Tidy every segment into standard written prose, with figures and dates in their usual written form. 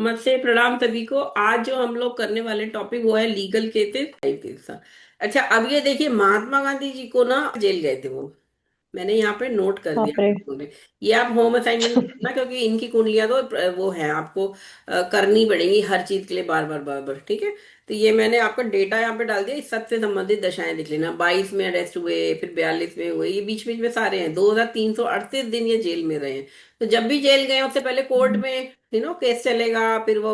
नमस्ते, प्रणाम सभी को। आज जो हम लोग करने वाले टॉपिक वो है लीगल केसेस, लाइफ केसेस। अच्छा, अब ये देखिए, महात्मा गांधी जी को ना जेल गए थे वो। मैंने यहाँ पे नोट कर दिया बाप आप रे। लोगों ने। ये आप होम असाइनमेंट में करना, क्योंकि इनकी कुंडलियां तो वो है, आपको करनी पड़ेगी हर चीज के लिए, बार बार बार बार। ठीक है। तो ये मैंने आपका डेटा यहाँ पे डाल दिया। इस सब से संबंधित दशाएं लिख लेना। 22 में अरेस्ट हुए, फिर 42 में हुए, ये बीच बीच में सारे हैं। 2338 दिन ये जेल में रहे हैं। तो जब भी जेल गए उससे पहले कोर्ट हम्म, में केस चलेगा, फिर वो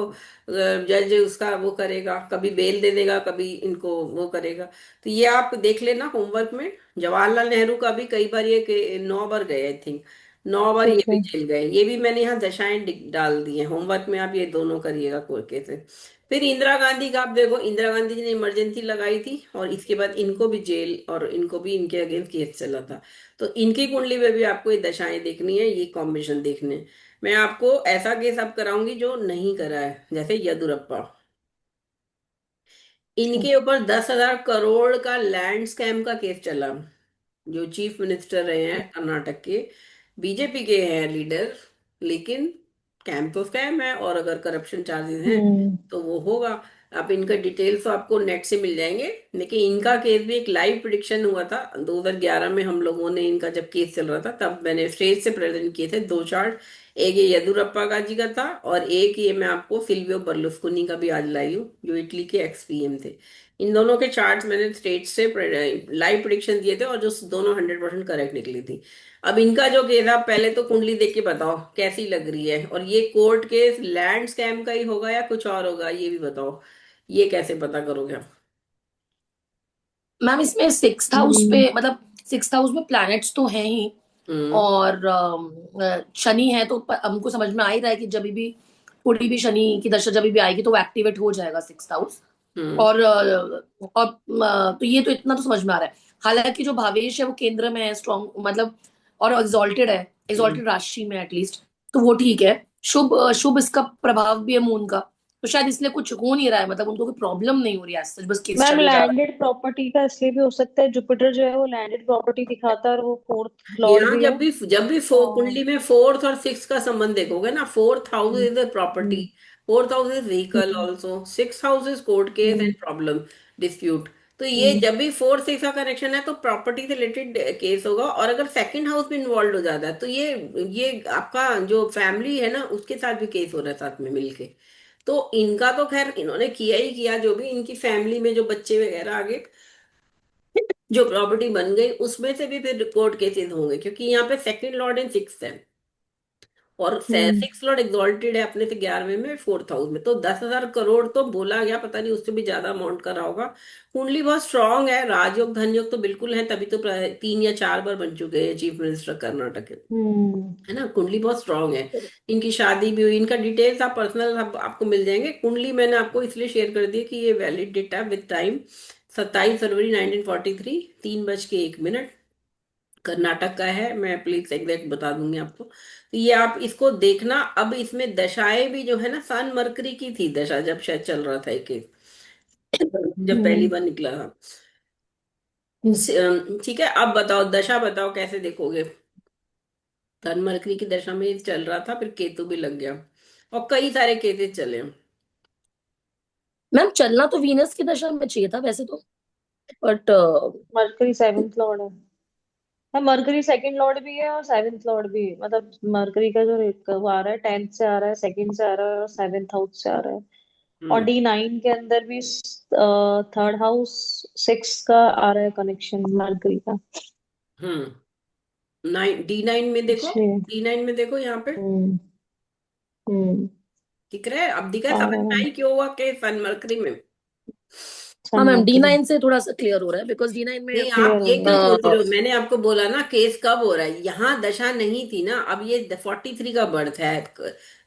जज उसका वो करेगा, कभी बेल दे देगा, कभी इनको वो करेगा। तो ये आप देख लेना होमवर्क में। जवाहरलाल नेहरू का भी कई बार ये 9 बार गए, आई थिंक 9 बार ये ठीक भी है। जेल गए। ये भी मैंने यहाँ दशाएं डाल दी हैं होमवर्क में। आप ये दोनों करिएगा कोर्ट के से। फिर इंदिरा गांधी का आप देखो, इंदिरा गांधी जी ने इमरजेंसी लगाई थी और इसके बाद इनको भी जेल, और इनको भी इनके अगेंस्ट केस चला था। तो इनकी कुंडली में भी आपको ये दशाएं देखनी है, ये कॉम्बिनेशन देखने हैं। मैं आपको ऐसा केस अब कराऊंगी जो नहीं करा है, जैसे यदुरप्पा। अच्छा। इनके ऊपर 10,000 करोड़ का लैंड स्कैम का केस चला। जो चीफ मिनिस्टर रहे हैं कर्नाटक के, बीजेपी के हैं लीडर, लेकिन स्कैम तो स्कैम है, और अगर करप्शन चार्जेस हैं हम्म। तो वो होगा। आप इनका डिटेल्स तो आपको नेट से मिल जाएंगे। लेकिन इनका केस भी एक लाइव प्रिडिक्शन हुआ था 2011 में। हम लोगों ने इनका जब केस चल रहा था तब मैंने स्टेज से प्रेजेंट किए थे 2 चार्ट। एक ये यदुरप्पा का जी का था, और एक ये मैं आपको सिल्वियो बर्लुस्कोनी का भी आज लाई हूँ, जो इटली के एक्स पीएम थे। इन दोनों के चार्ट्स मैंने स्टेट से लाइव प्रिडिक्शन दिए थे, और जो दोनों 100% करेक्ट निकली थी। अब इनका जो केस है, आप पहले तो कुंडली देख के बताओ कैसी लग रही है, और ये कोर्ट केस लैंड स्कैम का ही होगा या कुछ और होगा, ये भी बताओ। ये कैसे पता करोगे आप? मैम इसमें सिक्स हाउस पे हम्म। मतलब सिक्स हाउस में प्लैनेट्स तो हैं ही। हम्म। और शनि है तो हमको समझ में आ ही रहा है कि जब भी कोई भी शनि की दशा जब भी आएगी तो वो एक्टिवेट हो जाएगा सिक्स हाउस। हम्म। और तो ये तो इतना तो समझ में आ रहा है। हालांकि जो भावेश है वो केंद्र में है स्ट्रॉन्ग मतलब, और एग्जॉल्टेड है, हम्म। एग्जॉल्टेड राशि में एटलीस्ट। तो वो ठीक है। शुभ इसका प्रभाव भी है मून का। तो शायद इसलिए कुछ हो नहीं रहा है, मतलब उनको कोई प्रॉब्लम नहीं हो रही है as such, बस केस मैम चले जा रहा लैंडेड प्रॉपर्टी का इसलिए भी हो सकता है, जुपिटर जो है वो लैंडेड प्रॉपर्टी दिखाता है और वो फोर्थ लॉर्ड यहाँ भी है। जब भी और कुंडली में फोर्थ और सिक्स का संबंध देखोगे ना, fourth house hmm, is the property, hmm, fourth house is vehicle hmm, also, six house is court case hmm, and problem, dispute. तो ये हम्म, जब भी फोर्थ सिक्स का कनेक्शन है तो प्रॉपर्टी से रिलेटेड केस होगा। और अगर सेकंड हाउस भी इन्वॉल्व हो जाता है तो ये आपका जो फैमिली है ना, उसके साथ भी केस हो रहा है साथ में मिलके। तो इनका तो खैर इन्होंने किया ही किया, जो भी इनकी फैमिली में जो बच्चे वगैरह आगे जो प्रॉपर्टी बन गई उसमें से भी फिर कोर्ट केसेस होंगे, क्योंकि यहाँ पे सेकंड लॉर्ड एंड सिक्स है। और हम्म। सिक्स लॉर्ड एग्जॉल्टेड है अपने से 11वें में, फोर्थ हाउस में। तो 10,000 करोड़ तो बोला गया, पता नहीं उससे भी ज्यादा अमाउंट का रहा होगा। कुंडली बहुत स्ट्रांग है, राजयोग धनयोग तो बिल्कुल है, तभी तो 3 या 4 बार बन चुके हैं चीफ मिनिस्टर कर्नाटक के। हम्म। है ना, कुंडली बहुत स्ट्रांग है। इनकी शादी भी हुई, इनका डिटेल्स आप पर्सनल आपको मिल जाएंगे। कुंडली मैंने आपको इसलिए शेयर कर दी कि ये वैलिड डेटा है विद टाइम। 27 फरवरी 1943, 3:01। कर्नाटक का है, मैं प्लीज एग्जैक्ट बता दूंगी आपको। तो ये आप इसको देखना। अब इसमें दशाएं भी जो है ना, सन मरकरी की थी दशा जब शायद चल रहा था एक एक, जब पहली हम्म। बार निकला था। ठीक है, अब बताओ दशा, बताओ कैसे देखोगे। सन मरकरी की दशा में ये चल रहा था, फिर केतु भी लग गया, और कई सारे केसेस चले। मैम चलना तो वीनस की दशा में चाहिए था वैसे तो, बट मरकरी सेवेंथ लॉर्ड है। हाँ, मरकरी सेकंड लॉर्ड भी है और सेवेंथ लॉर्ड भी है। मतलब मरकरी का जो वो आ रहा है, 10th से आ रहा है, सेकंड से आ रहा है और सेवेंथ हाउस से आ रहा है। और हम्म। D9 के अंदर भी थर्ड हाउस 6 का आ रहा है कनेक्शन मरकरी का। हम्म। D9 में देखो, इसलिए D9 में देखो यहाँ पे। हम्म। हम्म। दिख रहा है, अब दिखा, आ समझ रहा में है आई क्यों हुआ कि सन मरकरी में। हाँ सन मैम डी मरकरी। नाइन से थोड़ा सा क्लियर हो रहा है बिकॉज D9 में नहीं, आप क्लियर हो ये गया। क्यों सोच रहे हो, मैंने आपको बोला ना केस कब हो रहा है, यहाँ दशा नहीं थी ना। अब ये 43 का बर्थ है।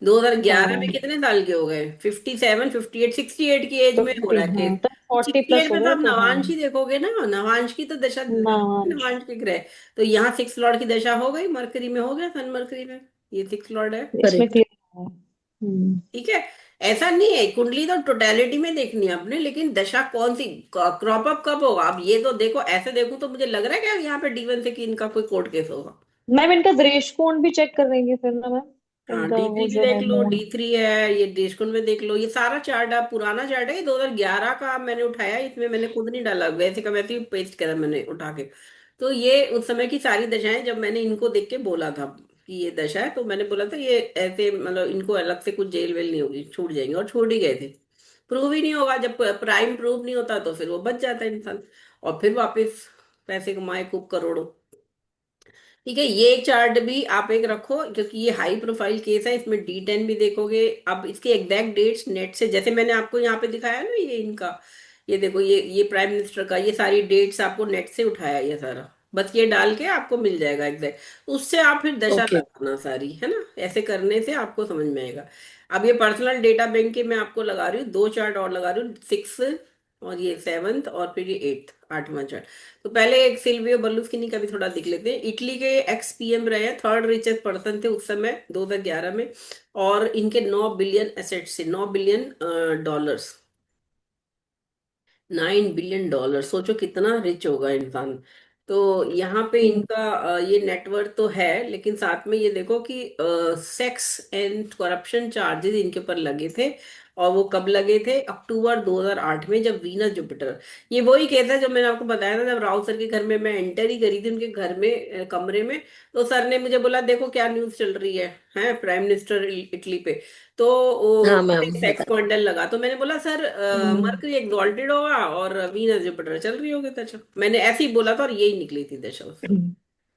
2011 में हाँ, कितने साल के हो गए, 57, 58, 68 की एज में हो 50, रहा है हाँ केस। तो तो 40+ 68 हो में तो गए आप तो हाँ। नवांश ही देखोगे ना, नवांश की तो दशा, नावांश। नवांश के ग्रह। तो यहाँ सिक्स लॉर्ड की दशा हो गई, मरकरी में हो गया, सन मरकरी में ये सिक्स लॉर्ड है। इसमें करेक्ट। क्लियर है। ठीक है। ऐसा नहीं है, कुंडली तो टोटेलिटी में देखनी है आपने, लेकिन दशा कौन सी, क्रॉप अप कब होगा, अब ये तो देखो। ऐसे देखूं तो मुझे लग रहा है कि यहाँ पे D1 से कि इनका कोई कोर्ट केस होगा। मैम इनका दृष्टिकोण भी चेक कर देंगे फिर ना मैम। हाँ, इनका D3 वो भी जो देख है लो, मून। D3 है, ये देशकुंड में देख लो, ये सारा चार्ट है, पुराना चार्ट है, ये 2011 का मैंने उठाया, इसमें मैंने खुद नहीं डाला, वैसे का वैसे ही पेस्ट करा मैंने उठा के। तो ये उस समय की सारी दशाएं, जब मैंने इनको देख के बोला था कि ये दशा है, तो मैंने बोला था ये ऐसे, मतलब इनको अलग से कुछ जेल वेल नहीं होगी, छूट जाएंगे, और छूट ही गए थे। प्रूव ही नहीं होगा, जब प्राइम प्रूव नहीं होता तो फिर वो बच जाता है इंसान, और फिर वापस पैसे कमाए खूब करोड़ों। ठीक है, ये चार्ट भी आप एक रखो, क्योंकि ये हाई प्रोफाइल केस है, इसमें D10 भी देखोगे। अब इसके एग्जैक्ट डेट्स नेट से, जैसे मैंने आपको यहाँ पे दिखाया ना, ये इनका, ये देखो, ये प्राइम मिनिस्टर का, ये सारी डेट्स आपको नेट से उठाया, ये सारा बस ये डाल के आपको मिल जाएगा एग्जैक्ट, उससे आप फिर दशा ओके। लगाना सारी, है ना, ऐसे करने से आपको समझ में आएगा। अब ये पर्सनल डेटा बैंक के मैं आपको लगा रही हूँ, दो चार्ट और लगा रही हूँ, 6 और ये 7th, और फिर ये 8th, 8वां चार्ट। तो पहले एक सिल्वियो बर्लुस्किनी का भी थोड़ा देख लेते हैं। इटली के एक्स पीएम रहे हैं, थर्ड रिचेस्ट पर्सन थे उस समय 2011 में, और इनके 9 बिलियन एसेट्स से, $9 बिलियन, $9 बिलियन, सोचो कितना रिच होगा इंसान। तो यहाँ पे हम्म। इनका ये नेटवर्थ तो है, लेकिन साथ में ये देखो कि सेक्स एंड करप्शन चार्जेस इनके ऊपर लगे थे। और वो कब लगे थे? अक्टूबर 2008 में, जब वीनस जुपिटर, ये वही केस है जो मैंने आपको बताया था, जब राउत सर के घर में मैं एंटर ही करी थी, उनके घर में कमरे में, तो सर ने मुझे बोला देखो क्या न्यूज चल रही है प्राइम मिनिस्टर इटली पे। तो हाँ मैम सेक्स बताइए। स्कैंडल लगा, तो मैंने बोला सर हम्म। मरकरी एग्जॉल्टेड होगा और वीनस जुपिटर चल रही होगी दशा, मैंने ऐसे ही बोला था, और यही निकली थी दशा उस समय, हम्म।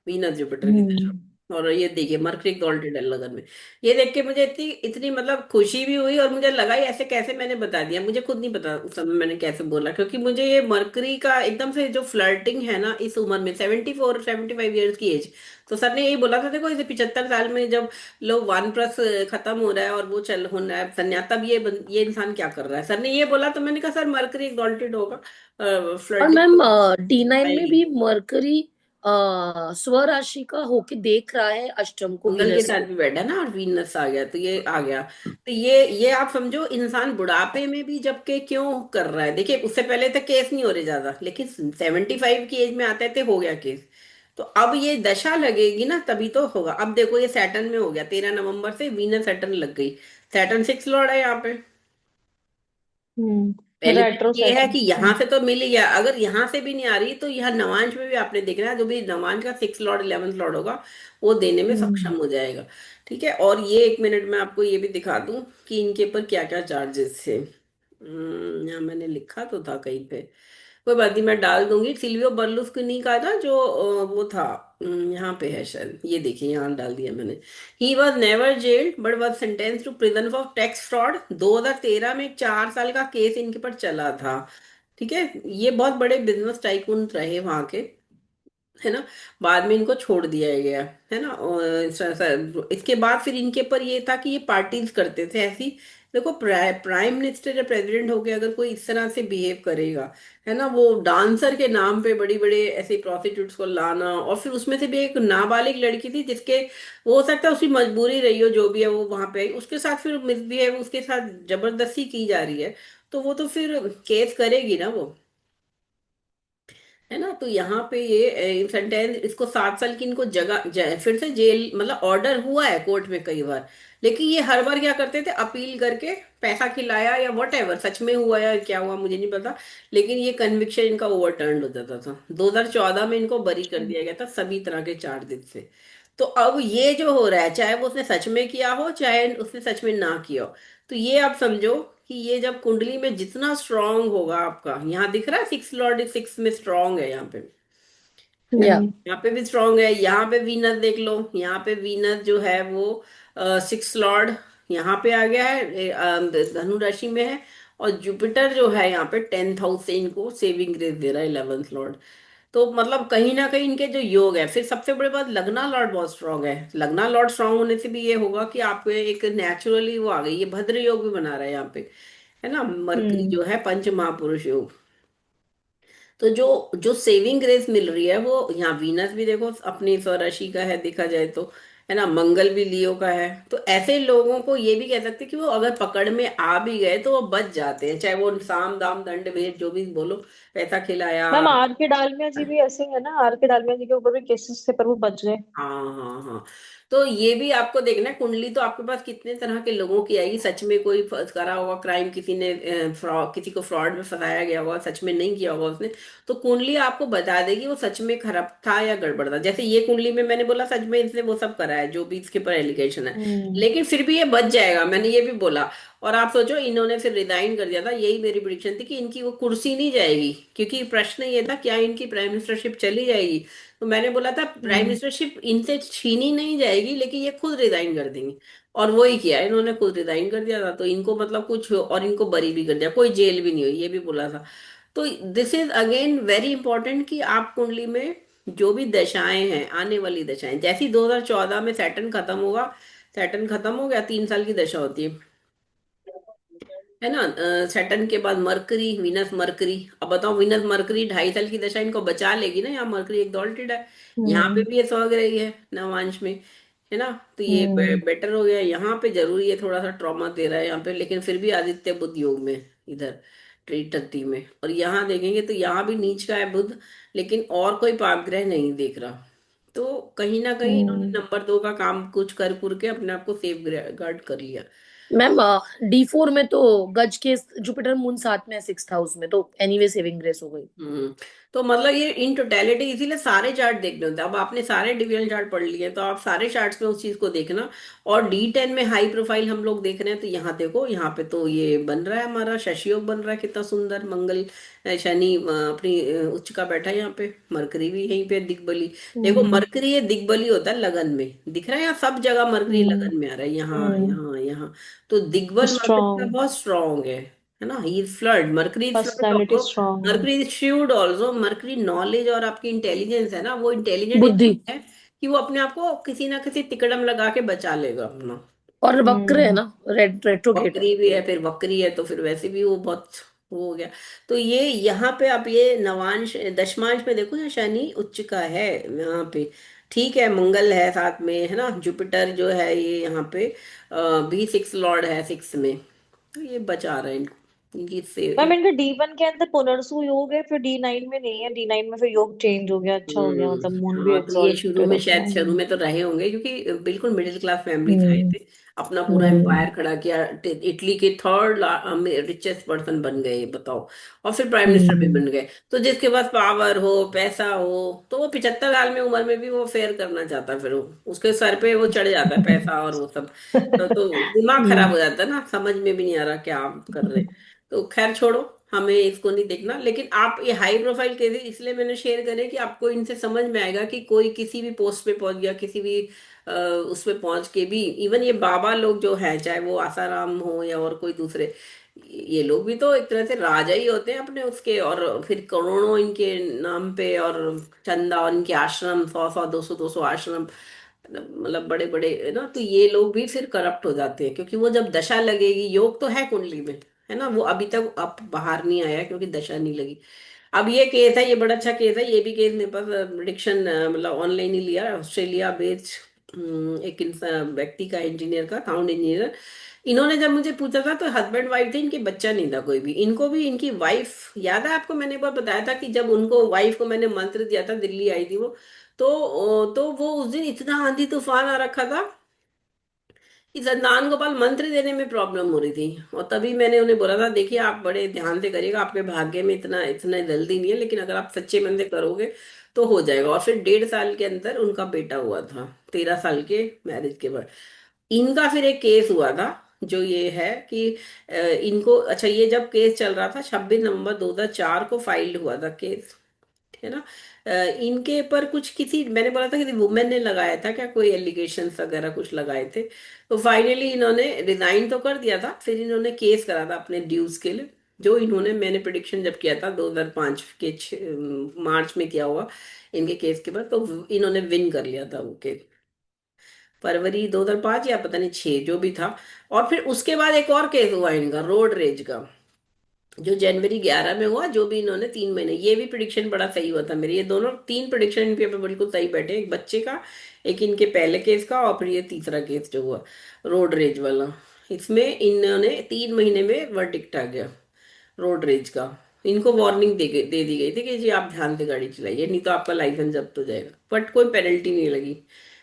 वीनस जुपिटर की दशा। हम्म। और ये देखिए मरकरी एग्जॉल्टेड है लगन में। ये देख के मुझे इतनी इतनी मतलब खुशी भी हुई, और मुझे लगा ये ऐसे कैसे मैंने बता दिया, मुझे खुद नहीं पता उस समय मैंने कैसे बोला, क्योंकि मुझे ये मरकरी का एकदम से जो फ्लर्टिंग है ना इस उम्र में, 74 75 ईयर्स की एज। तो सर ने यही बोला था, देखो इसे 75 साल में जब लोग वान प्रस खत्म हो रहा है और वो चल हो रहा है संन्यास, तब ये इंसान क्या कर रहा है, सर ने ये बोला, तो मैंने कहा सर मरकरी एग्जॉल्टेड होगा, और मैम फ्लर्टिंग D9 में आएगी। भी मरकरी स्वराशि का होके देख रहा है अष्टम को मंगल के वीनस साथ को। भी बैठा ना, और वीनस आ गया, तो ये आ गया। तो ये आप समझो, इंसान बुढ़ापे में भी जबकि क्यों कर रहा है, देखिए उससे पहले तक केस नहीं हो रहे ज्यादा, लेकिन 75 की एज में आते थे हो गया केस। तो अब ये दशा लगेगी ना तभी तो होगा। अब देखो ये सैटर्न में हो गया, 13 नवंबर से वीनस सैटर्न लग गई। सैटर्न 6 लॉर्ड है यहाँ पे। पहली रेट्रो बात ये है सैटर्न। कि यहाँ से तो मिल ही गया, अगर यहाँ से भी नहीं आ रही तो यहाँ नवांश में भी आपने देखना है, जो भी नवांश का 6 लॉर्ड 11th लॉर्ड होगा, वो देने में हम्म। सक्षम हो जाएगा। ठीक है, और ये एक मिनट में आपको ये भी दिखा दूं कि इनके ऊपर क्या क्या चार्जेस थे। यहाँ मैंने लिखा तो था कहीं पे, कोई बात नहीं, मैं डाल दूंगी। सिल्वियो बर्लुस्कोनी का था जो वो था, यहाँ पे है शायद, ये देखिए यहाँ डाल दिया मैंने। He was never jailed but was sentence to prison for tax fraud. 2013 में एक 4 साल का केस इनके पर चला था। ठीक है, ये बहुत बड़े बिजनेस टाइकून रहे वहां के, है ना। बाद में इनको छोड़ दिया गया, है ना। और इसके बाद फिर इनके ऊपर ये था कि ये पार्टीज करते थे ऐसी। देखो प्राइम मिनिस्टर या प्रेसिडेंट होके अगर कोई इस तरह से बिहेव करेगा, है ना, वो डांसर के नाम पे बड़ी बड़े ऐसे प्रोस्टिट्यूट्स को लाना, और फिर उसमें से भी एक नाबालिग लड़की थी जिसके, वो हो सकता है उसकी मजबूरी रही हो, जो भी है वो वहां पे आई, उसके साथ फिर मिसबिहेव, उसके साथ जबरदस्ती की जा रही है, तो वो तो फिर केस करेगी ना वो, है ना। तो यहाँ पे ये सेंटेंस, इसको 7 साल की इनको फिर से जेल, मतलब ऑर्डर हुआ है कोर्ट में कई बार, लेकिन ये हर बार क्या करते थे, अपील करके पैसा खिलाया या वट एवर, सच में हुआ या क्या हुआ मुझे नहीं पता, लेकिन ये कन्विक्शन इनका ओवरटर्न हो जाता था। 2014 में इनको बरी कर दिया गया था सभी तरह के चार्जेस से। तो अब ये जो हो रहा है, चाहे वो उसने सच में किया हो चाहे उसने सच में ना किया हो, तो ये आप समझो कि ये जब कुंडली में जितना स्ट्रांग होगा आपका, यहाँ दिख रहा है 6 लॉर्ड 6 में स्ट्रांग है यहाँ पे, है ना, या यहाँ पे भी स्ट्रांग है, यहाँ पे वीनस देख लो, यहाँ पे वीनस जो है वो 6 लॉर्ड यहाँ पे आ गया है, धनु राशि में है। और जुपिटर जो है यहाँ पे 10th हाउस से इनको सेविंग ग्रेस दे रहा है, 11th लॉर्ड। तो मतलब कहीं ना कहीं इनके जो योग है, फिर सबसे बड़ी बात, लगना लॉर्ड बहुत स्ट्रांग है। लगना लॉर्ड स्ट्रांग होने से भी ये होगा कि आपको एक नेचुरली वो आ गई, ये भद्र योग भी बना रहा है यहाँ पे, है ना, मरकरी हम्म। जो है पंच महापुरुष योग। तो जो जो सेविंग ग्रेस मिल रही है वो, यहाँ वीनस भी देखो अपनी स्वराशि का है देखा जाए तो, है ना, मंगल भी लियो का है। तो ऐसे लोगों को ये भी कह सकते हैं कि वो अगर पकड़ में आ भी गए तो वो बच जाते हैं, चाहे वो साम दाम दंड भेद जो भी बोलो, पैसा खिलाया। मैम आर के डालमिया जी भी ऐसे है ना, आर के डालमिया जी के ऊपर भी केसेस थे पर वो बच गए। हाँ हाँ हाँ। तो ये भी आपको देखना है, कुंडली तो आपके पास कितने तरह के लोगों की आएगी, सच में कोई करा होगा क्राइम, किसी ने फ्रॉड, किसी को फ्रॉड में फंसाया गया होगा, सच में नहीं किया होगा उसने, तो कुंडली आपको बता देगी वो सच में खराब था या गड़बड़ था। जैसे ये कुंडली में मैंने बोला सच में इसने वो सब करा है जो भी इसके ऊपर एलिगेशन है, हम्म। लेकिन फिर भी ये बच जाएगा, मैंने ये भी बोला। और आप सोचो इन्होंने फिर रिजाइन कर दिया था, यही मेरी प्रिडिक्शन थी कि इनकी वो कुर्सी नहीं जाएगी, क्योंकि प्रश्न ये था क्या इनकी प्राइम मिनिस्टरशिप चली जाएगी। तो मैंने बोला था प्राइम हम्म। मिनिस्टरशिप इनसे छीनी नहीं जाएगी, लेकिन ये खुद रिजाइन कर देंगे। और वो ही किया, इन्होंने खुद रिजाइन कर दिया था, तो इनको मतलब कुछ, और इनको बरी भी कर दिया, कोई जेल भी नहीं हुई, ये भी बोला था। तो this is again very important कि आप कुंडली में जो भी दशाएं हैं, आने वाली दशाएं, जैसी 2014 में सैटर्न खत्म होगा, सैटर्न खत्म हो गया, 3 साल की दशा होती है ना। सैटर्न के बाद मरकरी, वीनस मरकरी। अब बताओ वीनस मरकरी 2.5 साल की दशा इनको बचा लेगी ना, यहाँ मरकरी एक्सॉल्टेड है, यहाँ पे हम्म। भी ये स्वर्ग रही है नवांश में, है ना। तो ये हम्म। बेटर हो गया, यहाँ पे जरूरी है थोड़ा सा ट्रॉमा दे रहा है यहाँ पे, लेकिन फिर भी आदित्य बुध योग में, इधर ट्री में। और यहाँ देखेंगे तो यहाँ भी नीच का है बुध, लेकिन और कोई पाप ग्रह नहीं दिख रहा। तो कहीं ना कहीं इन्होंने हम्म। नंबर 2 का काम कुछ कर कुर के अपने आप को सेफ गार्ड कर लिया। मैम D4 में तो गज के जुपिटर मून साथ में है 6th हाउस में, तो एनीवे सेविंग ग्रेस हो गई। तो मतलब ये इन टोटेलिटी, इसीलिए सारे चार्ट देखने होते हैं। अब आपने सारे डिविजन चार्ट पढ़ लिए तो आप सारे चार्ट्स में उस चीज को देखना। और D10 में हाई प्रोफाइल हम लोग देख रहे हैं, तो यहाँ देखो, यहाँ पे तो ये बन रहा है हमारा शशि योग बन रहा है, कितना सुंदर। मंगल शनि अपनी उच्च का बैठा है यहाँ पे, मरकरी भी यहीं पे दिग्बली। देखो हम्म। मरकरी ये दिग्बली होता है लगन में, दिख रहा है यहाँ सब जगह मरकरी हम्म। लगन में आ रहा है, यहाँ हम्म। यहाँ यहाँ। तो दिग्बल मरकरी का स्ट्रॉन्ग। बहुत स्ट्रांग है ना, he is fluid, Mercury is fluid personality also. Strong है। Mercury is shrewd also, Mercury knowledge और आपकी इंटेलिजेंस है ना, वो इंटेलिजेंट बुद्धि। इतना है कि वो अपने आप को किसी ना किसी तिकड़म लगा के बचा लेगा अपना। और वक्र है हम्म। ना, रेट्रोगेट है। वक्री भी है, फिर वक्री है, तो फिर वैसे भी वो बहुत वो हो गया। तो ये यहाँ पे आप ये नवांश दशमांश में देखो ना, शनि उच्च का है यहाँ पे, ठीक है, मंगल है साथ में, है ना, जुपिटर जो है ये यहाँ पे भी 6 लॉर्ड है 6 में। तो ये बचा रहा है इनको, इनकी से। मैम इनका D1 के अंदर पुनर्सु योग है, फिर D9 में नहीं है, D9 में फिर योग चेंज हो गया, अच्छा हो गया, मतलब मून भी हाँ, तो ये शुरू एक्सॉल्टेड में अपना। शायद, शुरू में तो रहे होंगे क्योंकि बिल्कुल मिडिल क्लास फैमिली से आए हम्म। थे, अपना पूरा हम्म। एम्पायर खड़ा किया, इटली के थर्ड रिचेस्ट पर्सन बन गए, बताओ। और फिर प्राइम मिनिस्टर भी हम्म। बन गए। तो जिसके पास पावर हो, पैसा हो, तो वो 75 साल में उम्र में भी वो फेयर करना चाहता है, फिर वो उसके सर पे वो चढ़ जाता है पैसा और वो सब। तो दिमाग खराब हो जाता है ना, समझ में भी नहीं आ रहा क्या आप कर रहे। तो खैर छोड़ो, हमें इसको नहीं देखना। लेकिन आप ये हाई प्रोफाइल केसेस इसलिए मैंने शेयर करे कि आपको इनसे समझ में आएगा कि कोई किसी भी पोस्ट पे पहुंच गया, किसी भी उस पे पहुंच के भी, इवन ये बाबा लोग जो हैं, चाहे वो आसाराम हो या और कोई दूसरे, ये लोग भी तो एक तरह से राजा ही होते हैं अपने उसके, और फिर करोड़ों इनके नाम पे और चंदा, और इनके आश्रम 100 100 200 200 आश्रम, मतलब बड़े बड़े, है ना। तो ये लोग भी फिर करप्ट हो जाते हैं, क्योंकि वो जब दशा लगेगी, योग तो है कुंडली में, है ना, वो अभी तक अब बाहर नहीं आया क्योंकि दशा नहीं लगी। अब ये केस है, ये बड़ा अच्छा केस है, ये भी केस मेरे पास प्रिडिक्शन, मतलब ऑनलाइन ही लिया, ऑस्ट्रेलिया बेस्ड एक व्यक्ति का, इंजीनियर का, साउंड इंजीनियर। इन्होंने जब मुझे पूछा था तो हस्बैंड वाइफ थे, इनके बच्चा नहीं था कोई भी, इनको भी इनकी वाइफ याद है आपको, मैंने एक बार बताया था कि जब उनको वाइफ को मैंने मंत्र दिया था, दिल्ली आई थी वो, तो वो उस दिन इतना आंधी तूफान आ रखा था कि सतनारायण गोपाल मंत्र देने में प्रॉब्लम हो रही थी। और तभी मैंने उन्हें बोला था, देखिए आप बड़े ध्यान से करिएगा, आपके भाग्य में इतना इतना जल्दी नहीं है, लेकिन अगर आप सच्चे मन से करोगे तो हो जाएगा। और फिर 1.5 साल के अंदर उनका बेटा हुआ था, 13 साल के मैरिज के बाद। इनका फिर एक केस हुआ था, जो ये है कि इनको, अच्छा, ये जब केस चल रहा था, 26 नवंबर 2004 को फाइल्ड हुआ था केस, है ना। इनके पर कुछ, किसी, मैंने बोला था किसी वुमेन ने लगाया था क्या, कोई एलिगेशन वगैरह कुछ लगाए थे। तो फाइनली इन्होंने रिजाइन तो कर दिया था, फिर इन्होंने केस करा था अपने ड्यूज के लिए, जो इन्होंने, मैंने प्रिडिक्शन जब किया था 2005 के मार्च में किया हुआ इनके केस के बाद, तो इन्होंने विन कर लिया था वो केस, फरवरी 2005 या पता नहीं 6 जो भी था। और फिर उसके बाद एक और केस हुआ इनका, रोड रेज का, जो जनवरी 11 में हुआ, जो भी इन्होंने 3 महीने, ये भी प्रिडिक्शन बड़ा सही हुआ था मेरे, ये दोनों 3 प्रिडिक्शन इनके पे बिल्कुल सही बैठे, एक बच्चे का, एक इनके पहले केस का, और फिर ये तीसरा केस जो हुआ रोड रेज वाला। इसमें इन्होंने 3 महीने में वर्डिक्ट आ गया रोड रेज का। इनको वार्निंग दे दी गई थी कि जी आप ध्यान से गाड़ी चलाइए, नहीं तो आपका लाइसेंस जब्त हो जाएगा, बट कोई पेनल्टी नहीं लगी।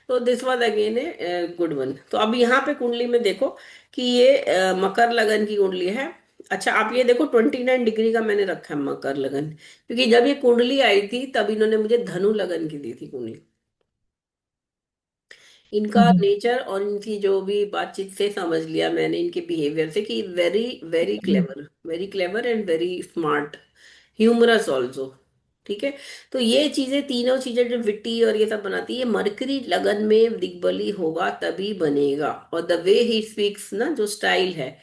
तो this was again a good one. तो अब यहाँ पे कुंडली में देखो कि ये मकर लगन की कुंडली है। अच्छा आप ये देखो 29 डिग्री का मैंने रखा है मकर लगन, क्योंकि जब ये कुंडली आई थी तब इन्होंने मुझे धनु लगन की दी थी कुंडली। इनका हम्म नेचर और इनकी जो भी बातचीत से समझ लिया मैंने इनके बिहेवियर से कि very very hmm clever, very clever and very smart, humorous also. ठीक है। तो ये चीजें, तीनों चीजें जो विट्टी और ये सब बनाती है, मरकरी लगन में दिग्बली होगा तभी बनेगा। और द वे ही स्पीक्स ना, जो स्टाइल है,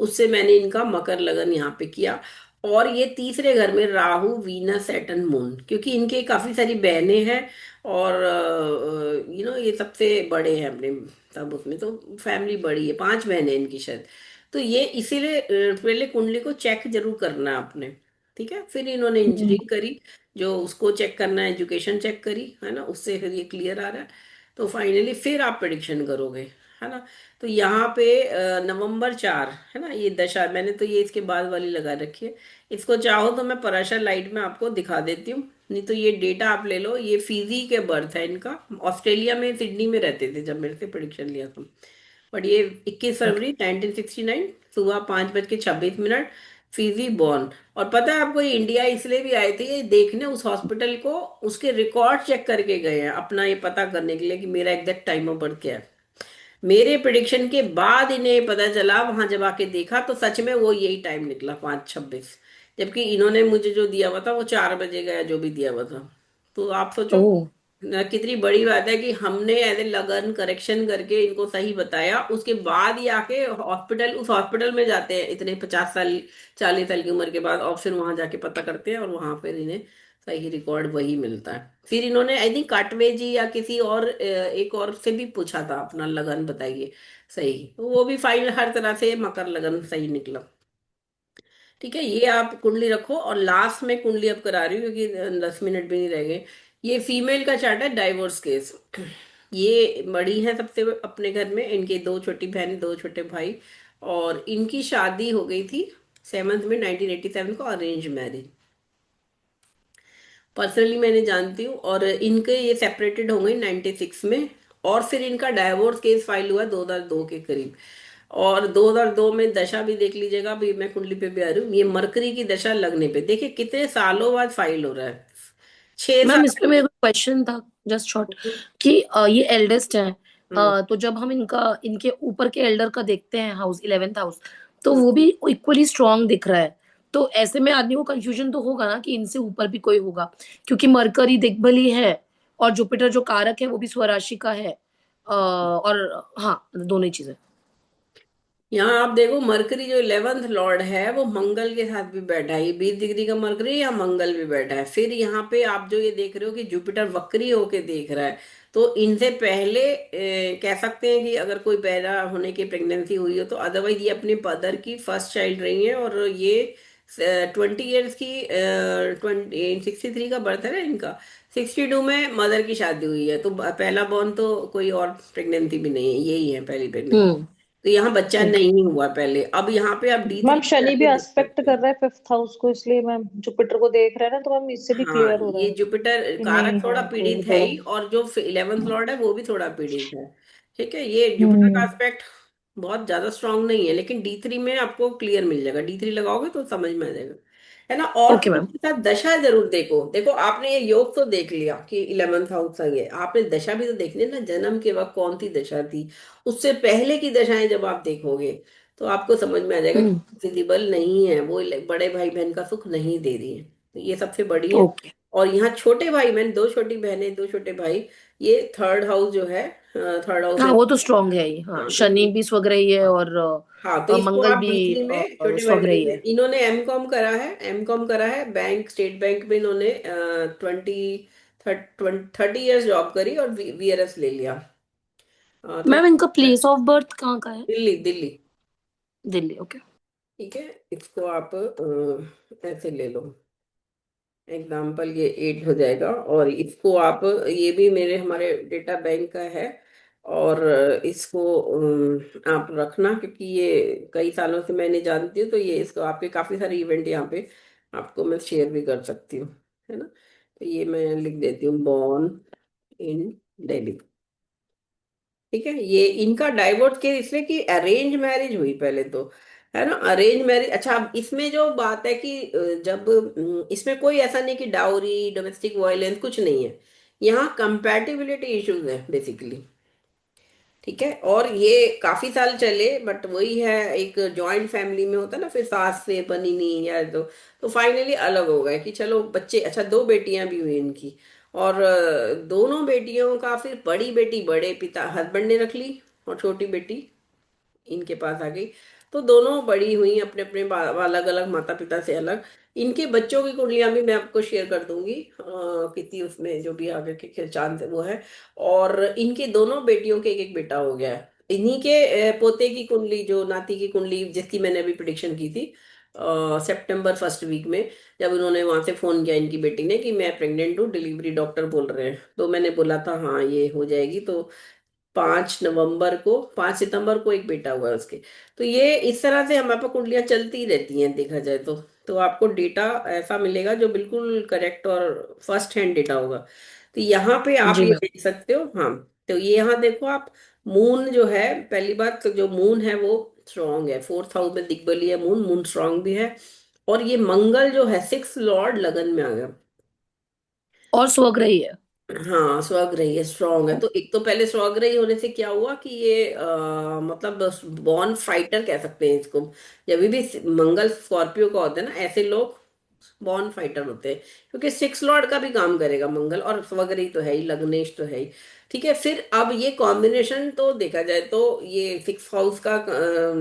उससे मैंने इनका मकर लगन यहाँ पे किया। और ये तीसरे घर में राहु वीनस सैटर्न मून, क्योंकि इनके काफी सारी बहनें हैं और ये सबसे बड़े हैं अपने, सब उसमें तो फैमिली बड़ी है, 5 बहनें हैं इनकी शायद। तो ये इसीलिए पहले कुंडली को चेक जरूर करना है आपने। ठीक है। फिर इन्होंने हम्म। इंजीनियरिंग करी, जो उसको चेक करना है, एजुकेशन चेक करी है ना, उससे फिर ये क्लियर आ रहा है। तो फाइनली फिर आप प्रिडिक्शन करोगे, है ना। तो यहाँ पे नवंबर 4 है ना, ये दशा मैंने तो ये इसके बाद वाली लगा रखी है। इसको चाहो तो मैं पराशर लाइट में आपको दिखा देती हूँ, नहीं तो ये डेटा आप ले लो। ये फीजी के बर्थ है इनका, ऑस्ट्रेलिया में सिडनी में रहते थे जब मेरे से प्रिडिक्शन लिया था। बट ये 21 फरवरी 1969 सुबह 5:26 फीजी बॉर्न। और पता है आपको, ये इंडिया इसलिए भी आए थे ये देखने उस हॉस्पिटल को, उसके रिकॉर्ड चेक करके गए हैं अपना ये पता करने के लिए कि मेरा एग्जैक्ट टाइम ऑफ बर्थ क्या है। मेरे प्रिडिक्शन के बाद इन्हें पता चला, वहां जब आके देखा तो सच में वो यही टाइम निकला 5:26। जबकि इन्होंने मुझे जो दिया हुआ था वो 4 बजे का, या जो भी दिया हुआ था। तो आप सोचो ओह। कितनी बड़ी बात है कि हमने ऐसे लगन करेक्शन करके इनको सही बताया, उसके बाद ही आके हॉस्पिटल, उस हॉस्पिटल में जाते हैं इतने 50 साल 40 साल की उम्र के बाद, और फिर वहां जाके पता करते हैं और वहां फिर इन्हें सही रिकॉर्ड वही मिलता है। फिर इन्होंने आई थिंक काटवे जी या किसी और एक और से भी पूछा था अपना लगन बताइए सही, तो वो भी फाइनल हर तरह से मकर लगन सही निकला। ठीक है। ये आप कुंडली रखो, और लास्ट में कुंडली अब करा रही हूँ क्योंकि 10 मिनट भी नहीं रह गए। ये फीमेल का चार्ट है, डाइवोर्स केस। ये बड़ी है सबसे अपने घर में, इनके 2 छोटी बहनें 2 छोटे भाई, और इनकी शादी हो गई थी 7 में 1987 को, अरेंज मैरिज। पर्सनली मैंने जानती हूँ, और इनके ये सेपरेटेड हो गए 96 में। और फिर इनका डाइवोर्स केस फाइल हुआ 2002 के करीब। और 2002 में दशा भी देख लीजिएगा, अभी मैं कुंडली पे भी आ रही हूँ, ये मरकरी की दशा लगने पे देखिए कितने सालों बाद फाइल हो रहा है, छह मैम इस पे साल मेरे को क्वेश्चन था, जस्ट शॉर्ट, कि ये एल्डेस्ट हैं, हम्म तो जब हम इनका इनके ऊपर के एल्डर का देखते हैं हाउस, 11th हाउस, तो हम्म। वो भी इक्वली स्ट्रांग दिख रहा है। तो ऐसे में आदमी को कंफ्यूजन तो होगा ना कि इनसे ऊपर भी कोई होगा, क्योंकि मरकरी दिग्बली है और जुपिटर जो कारक है वो भी स्वराशि का है, और हाँ दोनों ही चीजें। यहाँ आप देखो मरकरी जो 11th लॉर्ड है वो मंगल के साथ भी बैठा है, ये 20 डिग्री का मरकरी, या मंगल भी बैठा है। फिर यहाँ पे आप जो ये देख रहे हो कि जुपिटर वक्री होके देख रहा है, तो इनसे पहले कह सकते हैं कि अगर कोई पैदा होने की प्रेगनेंसी हुई हो तो, अदरवाइज ये अपने मदर की फर्स्ट चाइल्ड रही है। और ये 20 ईयर्स की 63 का बर्थ है ना इनका, 62 में मदर की शादी हुई है, तो पहला बॉर्न तो कोई और प्रेगनेंसी भी नहीं है, यही है पहली प्रेगनेंसी। हम्म। तो यहाँ बच्चा ओके। नहीं हुआ पहले। अब यहाँ पे आप D3 मैम पे शनि भी जाके देख एस्पेक्ट सकते कर हैं। रहा है 5th हाउस को, इसलिए मैम जुपिटर को देख रहा है ना, तो मैम इससे भी हाँ क्लियर हो रहा ये है जुपिटर कि कारक नहीं थोड़ा है कोई पीड़ित है बड़ा। ही, और जो 11th लॉर्ड है वो भी थोड़ा पीड़ित है। ठीक है। ये जुपिटर का हम्म। एस्पेक्ट बहुत ज्यादा स्ट्रांग नहीं है, लेकिन D3 में आपको क्लियर मिल जाएगा, D3 लगाओगे तो समझ में आ जाएगा, है ना। और ओके फिर मैम। उसके साथ दशा जरूर देखो। देखो आपने ये योग तो देख लिया कि 11th हाउस आ गया, आपने दशा भी तो देखनी है ना, जन्म के वक्त कौन सी दशा थी, उससे पहले की दशाएं जब आप देखोगे तो आपको समझ में आ जाएगा कि हम्म। फिजिबल नहीं है वो, बड़े भाई बहन का सुख नहीं दे रही है, तो ये सबसे बड़ी है। ओके। और यहाँ छोटे भाई बहन, 2 छोटी बहनें 2 छोटे भाई, ये 3rd हाउस जो है, 3rd हाउस हाँ है। वो तो स्ट्रांग है ही, हाँ हाँ तो शनि भी स्वग्रही है और हाँ तो इसको मंगल आप भी D3 में छोटे भाई स्वग्रही बहन, है। इन्होंने M कॉम करा है बैंक, स्टेट बैंक में इन्होंने 30 ईयर्स जॉब करी और VRS ले लिया। मैम 30। इनका प्लेस ऑफ बर्थ कहाँ का है? दिल्ली दिल्ली। दिल्ली, ओके। ठीक है। इसको आप ऐसे ले लो, एग्जाम्पल ये 8 हो जाएगा। और इसको आप, ये भी मेरे हमारे डेटा बैंक का है, और इसको आप रखना, क्योंकि ये कई सालों से मैंने जानती हूँ, तो ये इसको आपके काफ़ी सारे इवेंट यहाँ पे आपको मैं शेयर भी कर सकती हूँ, है ना। तो ये मैं लिख देती हूँ, बॉर्न इन दिल्ली। ठीक है, ये इनका डाइवोर्स केस इसलिए कि अरेंज मैरिज हुई पहले तो, है ना, अरेंज मैरिज। अच्छा, अब इसमें जो बात है कि जब इसमें कोई ऐसा नहीं कि डाउरी, डोमेस्टिक वायलेंस कुछ नहीं है, यहाँ कंपैटिबिलिटी इश्यूज है बेसिकली। ठीक है, और ये काफी साल चले, बट वही है, एक जॉइंट फैमिली में होता है ना, फिर सास से बनी नहीं या तो फाइनली अलग हो गए कि चलो बच्चे। अच्छा, दो बेटियां भी हुई इनकी, और दोनों बेटियों का फिर बड़ी बेटी बड़े पिता हस्बैंड ने रख ली, और छोटी बेटी इनके पास आ गई। तो दोनों बड़ी हुई अपने अपने अलग अलग माता पिता से अलग। इनके बच्चों की कुंडलियां भी मैं आपको शेयर कर दूंगी, कितनी उसमें जो भी आगे के चांद है वो है। और इनके दोनों बेटियों के एक एक बेटा हो गया है। इन्हीं के पोते की कुंडली, जो नाती की कुंडली जिसकी मैंने अभी प्रिडिक्शन की थी सितंबर फर्स्ट वीक में, जब उन्होंने वहां से फोन किया इनकी बेटी ने कि मैं प्रेग्नेंट हूँ, डिलीवरी डॉक्टर बोल रहे हैं, तो मैंने बोला था हाँ ये हो जाएगी। तो 5 नवंबर को, 5 सितंबर को एक बेटा हुआ है उसके। तो ये इस तरह से हमारे पास कुंडलियां चलती रहती हैं देखा जाए तो आपको डेटा ऐसा मिलेगा जो बिल्कुल करेक्ट और फर्स्ट हैंड डेटा होगा। तो यहाँ पे आप जी ये मैम। देख सकते हो। हाँ, तो ये यहाँ देखो आप, मून जो है, पहली बात तो जो मून है वो स्ट्रांग है, 4th हाउस में दिग्बली है मून, मून स्ट्रांग भी है। और ये मंगल जो है 6 लॉर्ड लगन में आ गया। और स्वग्रही है। हाँ, स्वग्रही है, स्ट्रांग है। तो एक तो पहले स्वग्रही होने से क्या हुआ कि ये मतलब बॉर्न फाइटर कह सकते हैं इसको। जब भी मंगल स्कॉर्पियो का होता है ना, ऐसे लोग बॉर्न फाइटर होते हैं, क्योंकि 6 लॉर्ड का भी काम करेगा मंगल, और स्वग्रही तो है ही, लग्नेश तो है ही। ठीक है, फिर अब ये कॉम्बिनेशन तो देखा जाए तो ये 6th हाउस का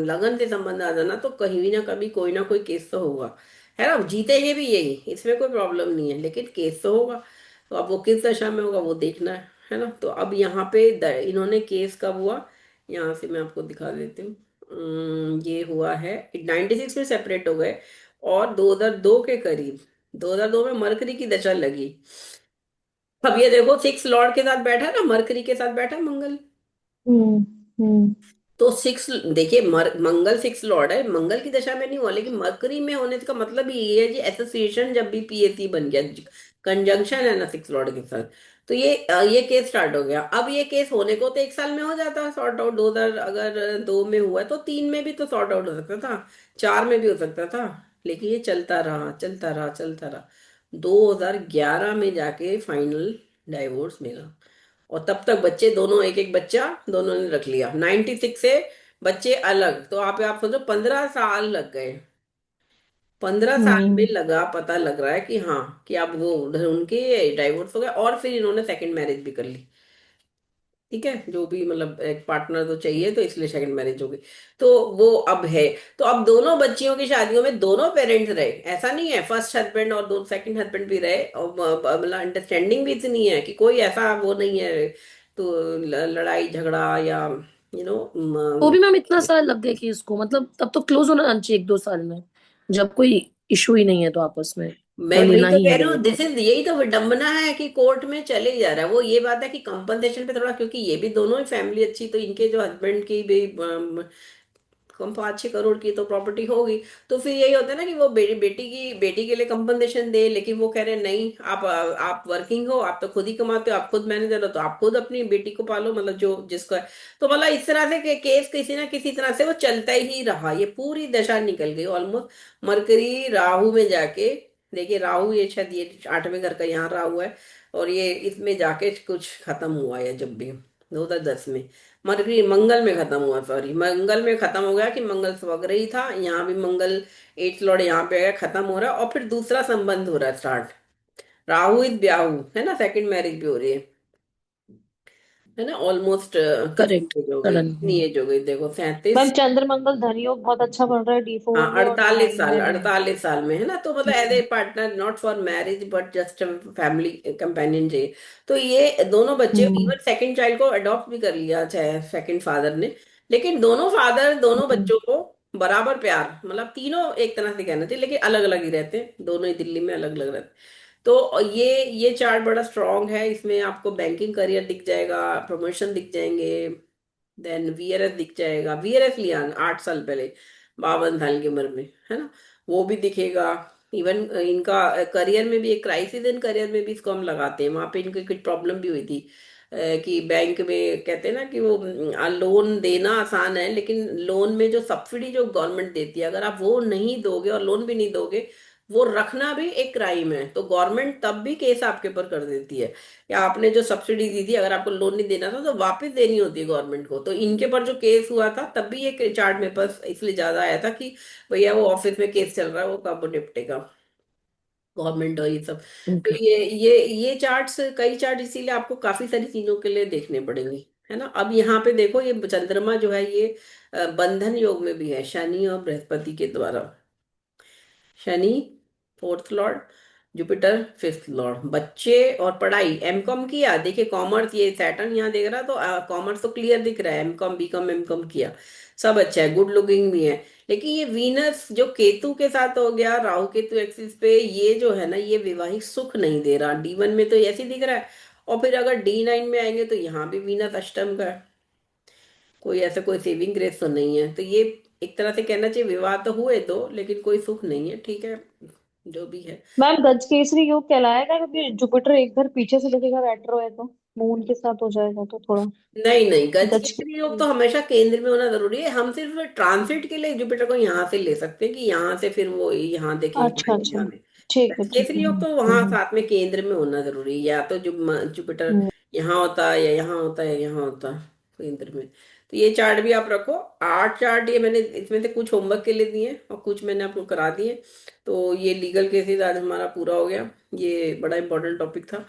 लगन से संबंध आ जाना, तो कहीं भी ना कभी कोई ना कोई केस तो होगा, है ना। जीतेंगे भी यही, इसमें कोई प्रॉब्लम नहीं है, लेकिन केस तो होगा। तो अब वो किस दशा में होगा वो देखना है ना। तो अब यहाँ पे इन्होंने केस कब हुआ, यहाँ से मैं आपको दिखा देती हूँ। ये हुआ है 96 में सेपरेट हो गए, और 2002 के करीब, 2002 में मरकरी की दशा लगी। अब ये देखो 6 लॉर्ड के साथ बैठा है ना, मरकरी के साथ बैठा है मंगल। हम्म। हम्म। तो सिक्स, देखिए मंगल 6 लॉर्ड है, मंगल की दशा में नहीं हुआ, लेकिन मरकरी में होने का मतलब ये है कि एसोसिएशन जब भी पीएसी बन गया, कंजंक्शन है ना 6 लॉर्ड के साथ, तो ये केस स्टार्ट हो गया। अब ये केस होने को तो 1 साल में हो जाता सॉर्ट आउट, 2000 अगर 2 में हुआ है तो 3 में भी तो सॉर्ट आउट हो सकता था, 4 में भी हो सकता था। लेकिन ये चलता रहा चलता रहा चलता रहा, 2011 में जाके फाइनल डाइवोर्स मिला। और तब तक बच्चे दोनों, एक एक बच्चा दोनों ने रख लिया, 96 से बच्चे अलग। तो आप सोचो 15 साल लग गए, 15 साल में हम्म। लगा, पता लग रहा है कि हाँ, कि अब वो उधर उनके डाइवोर्स हो गया, और फिर इन्होंने सेकंड मैरिज भी कर ली। ठीक है, जो भी मतलब एक पार्टनर तो चाहिए, तो इसलिए सेकंड मैरिज हो गई। तो वो अब है। तो अब दोनों बच्चियों की शादियों में दोनों पेरेंट्स रहे, ऐसा नहीं है फर्स्ट हस्बैंड और दो सेकंड हस्बैंड भी रहे, और मतलब अंडरस्टैंडिंग भी इतनी है कि कोई ऐसा वो नहीं है, तो लड़ाई झगड़ा या यू तो नो। भी मैम इतना साल लग गए कि इसको, मतलब तब तो क्लोज होना चाहिए 1-2 साल में, जब कोई इशू ही नहीं है तो आपस में मैं तो वही लेना तो ही कह है रही हूँ, डिवोर्स। दिस इज, यही तो विडंबना है कि कोर्ट में चले ही जा रहा है वो। ये बात है कि कंपनसेशन पे थोड़ा, क्योंकि ये भी दोनों ही फैमिली अच्छी, तो इनके जो हस्बैंड की भी कम 5-6 करोड़ की तो प्रॉपर्टी होगी। तो फिर यही होता है ना कि वो बेटी के लिए कंपनसेशन दे, लेकिन वो कह रहे हैं नहीं, आप वर्किंग हो, आप तो खुद ही कमाते हो, आप खुद मैनेजर हो, तो आप खुद अपनी बेटी को पालो, मतलब जो जिसका है। तो मतलब इस तरह से केस किसी ना किसी तरह से वो चलता ही रहा, ये पूरी दशा निकल गई ऑलमोस्ट। मरकरी राहु में जाके, देखिए राहु, ये शायद ये 8वें घर का यहाँ राहु है, और ये इसमें जाके कुछ खत्म हुआ है जब भी 2010 में। मरकरी मंगल में खत्म हुआ, सॉरी, मंगल में खत्म हो गया कि मंगल स्वग्रही था, यहाँ भी मंगल 8 लॉर्ड यहाँ पे आया, खत्म हो रहा है, और फिर दूसरा संबंध हो रहा है स्टार्ट। राहु इज ब्याहु है ना, सेकंड मैरिज भी हो रही है ना, ऑलमोस्ट कितनी करेक्ट। एज हो गई, सडन। कितनी एज हो गई देखो, मैम 37। चंद्र मंगल धन योग बहुत अच्छा बन रहा है हाँ, D4 में और 48 साल, D9 में भी। 48 साल में है ना, तो मतलब as a hmm. Partner, not for marriage but just family companion चाहिए। तो ये दोनों बच्चे, हम्म। इवन सेकंड चाइल्ड को अडॉप्ट भी कर लिया चाहे सेकंड फादर ने, लेकिन दोनों फादर दोनों हम्म। बच्चों को बराबर प्यार, मतलब तीनों एक तरह से कहना चाहिए, लेकिन अलग अलग ही रहते हैं, दोनों ही दिल्ली में अलग अलग रहते हैं। तो ये चार्ट बड़ा स्ट्रांग है, इसमें आपको बैंकिंग करियर दिख जाएगा, प्रमोशन दिख जाएंगे, देन वीआरएस दिख जाएगा, वीआरएस लिया 8 साल पहले 52 साल की उम्र में, है ना, वो भी दिखेगा। इवन इनका करियर में भी एक क्राइसिस इन करियर में भी इसको हम लगाते हैं, वहां पे इनकी कुछ प्रॉब्लम भी हुई थी। कि बैंक में कहते हैं ना कि वो लोन देना आसान है, लेकिन लोन में जो सब्सिडी जो गवर्नमेंट देती है, अगर आप वो नहीं दोगे और लोन भी नहीं दोगे, वो रखना भी एक क्राइम है। तो गवर्नमेंट तब भी केस आपके ऊपर कर देती है। या आपने जो सब्सिडी दी थी, अगर आपको लोन नहीं देना था तो वापस देनी होती है गवर्नमेंट को। तो इनके पर जो केस हुआ था तब भी ये चार्ट मेरे पास इसलिए ज्यादा आया था कि भैया वो ऑफिस में केस चल रहा है, वो कब निपटेगा गवर्नमेंट और ये सब। तो ओके। ये चार्ट्स, कई चार्ट इसीलिए आपको काफी सारी चीजों के लिए देखने पड़ेंगे, है ना। अब यहाँ पे देखो, ये चंद्रमा जो है ये बंधन योग में भी है, शनि और बृहस्पति के द्वारा। Shani fourth Lord, Jupiter fifth Lord. बच्चे और पढ़ाई, एमकॉम किया, देखिए कॉमर्स, ये सैटर्न यहाँ देख रहा तो कॉमर्स तो क्लियर दिख रहा है, एमकॉम बीकॉम एमकॉम किया, सब अच्छा है, गुड लुकिंग भी है। लेकिन ये वीनस जो केतु के साथ हो गया, राहु केतु एक्सिस पे, ये जो है ना, ये वैवाहिक सुख नहीं दे रहा। D1 में तो ऐसे ही दिख रहा है, और फिर अगर D9 में आएंगे तो यहाँ भी वीनस अष्टम का है। कोई ऐसा कोई सेविंग ग्रेस तो नहीं है। तो ये एक तरह से कहना चाहिए विवाह तो हुए दो, लेकिन कोई सुख नहीं है, ठीक है, जो भी है। मैम गज केसरी योग कहलाएगा क्योंकि जुपिटर एक घर पीछे से लगेगा रेट्रो है, तो मून के साथ हो जाएगा तो थोड़ा नहीं नहीं, गज गज केसरी योग तो केसरी। हमेशा केंद्र में होना जरूरी है। हम सिर्फ ट्रांसिट के लिए जुपिटर को यहाँ से ले सकते हैं कि यहाँ से फिर वो यहाँ देखे अच्छा यहाँ अच्छा, में। ठीक है ठीक केसरी है। योग तो वहां साथ में केंद्र में होना जरूरी है, या तो जुपिटर हम्म। यहाँ होता है, या यहाँ होता है, या यहाँ होता है केंद्र में। तो ये चार्ट भी आप रखो। 8 चार्ट ये मैंने इसमें से कुछ होमवर्क के लिए दिए और कुछ मैंने आपको करा दिए। तो ये लीगल केसेस आज हमारा पूरा हो गया। ये बड़ा इंपॉर्टेंट टॉपिक था।